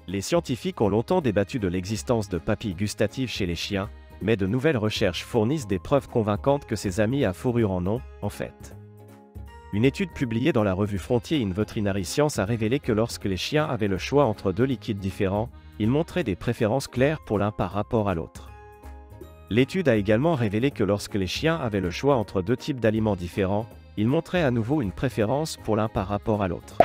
Les scientifiques ont longtemps débattu de l'existence de papilles gustatives chez les chiens, mais de nouvelles recherches fournissent des preuves convaincantes que ces amis à fourrure en ont, en fait. Une étude publiée dans la revue Frontier in Veterinary Science a révélé que lorsque les chiens avaient le choix entre deux liquides différents, ils montraient des préférences claires pour l'un par rapport à l'autre. L'étude a également révélé que lorsque les chiens avaient le choix entre deux types d'aliments différents, ils montraient à nouveau une préférence pour l'un par rapport à l'autre.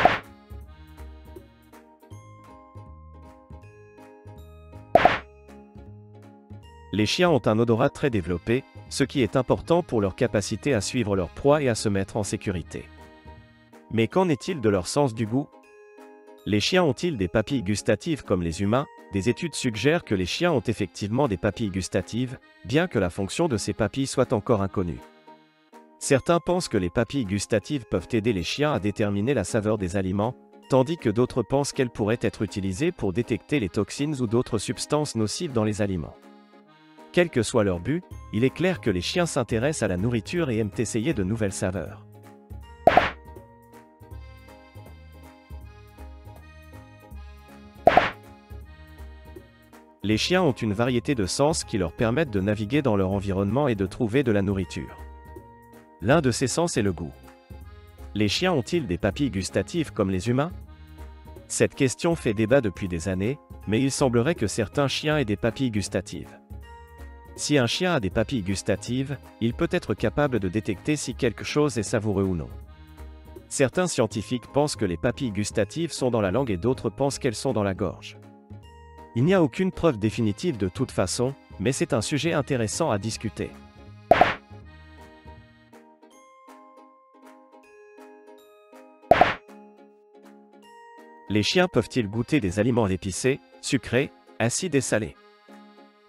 Les chiens ont un odorat très développé, ce qui est important pour leur capacité à suivre leur proie et à se mettre en sécurité. Mais qu'en est-il de leur sens du goût? Les chiens ont-ils des papilles gustatives comme les humains? Des études suggèrent que les chiens ont effectivement des papilles gustatives, bien que la fonction de ces papilles soit encore inconnue. Certains pensent que les papilles gustatives peuvent aider les chiens à déterminer la saveur des aliments, tandis que d'autres pensent qu'elles pourraient être utilisées pour détecter les toxines ou d'autres substances nocives dans les aliments. Quel que soit leur but, il est clair que les chiens s'intéressent à la nourriture et aiment essayer de nouvelles saveurs. Les chiens ont une variété de sens qui leur permettent de naviguer dans leur environnement et de trouver de la nourriture. L'un de ces sens est le goût. Les chiens ont-ils des papilles gustatives comme les humains? Cette question fait débat depuis des années, mais il semblerait que certains chiens aient des papilles gustatives. Si un chien a des papilles gustatives, il peut être capable de détecter si quelque chose est savoureux ou non. Certains scientifiques pensent que les papilles gustatives sont dans la langue et d'autres pensent qu'elles sont dans la gorge. Il n'y a aucune preuve définitive de toute façon, mais c'est un sujet intéressant à discuter. Les chiens peuvent-ils goûter des aliments épicés, sucrés, acides et salés?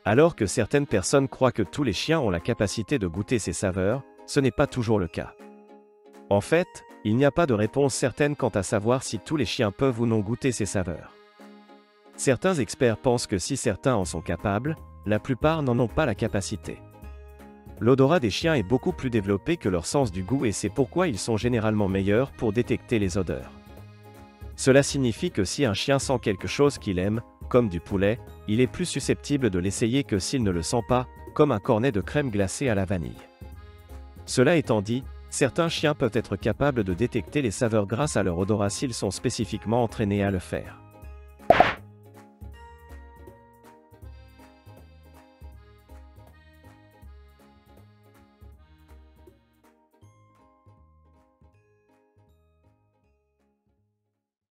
Alors que certaines personnes croient que tous les chiens ont la capacité de goûter ces saveurs, ce n'est pas toujours le cas. En fait, il n'y a pas de réponse certaine quant à savoir si tous les chiens peuvent ou non goûter ces saveurs. Certains experts pensent que si certains en sont capables, la plupart n'en ont pas la capacité. L'odorat des chiens est beaucoup plus développé que leur sens du goût et c'est pourquoi ils sont généralement meilleurs pour détecter les odeurs. Cela signifie que si un chien sent quelque chose qu'il aime, comme du poulet, il est plus susceptible de l'essayer que s'il ne le sent pas, comme un cornet de crème glacée à la vanille. Cela étant dit, certains chiens peuvent être capables de détecter les saveurs grâce à leur odorat s'ils sont spécifiquement entraînés à le faire.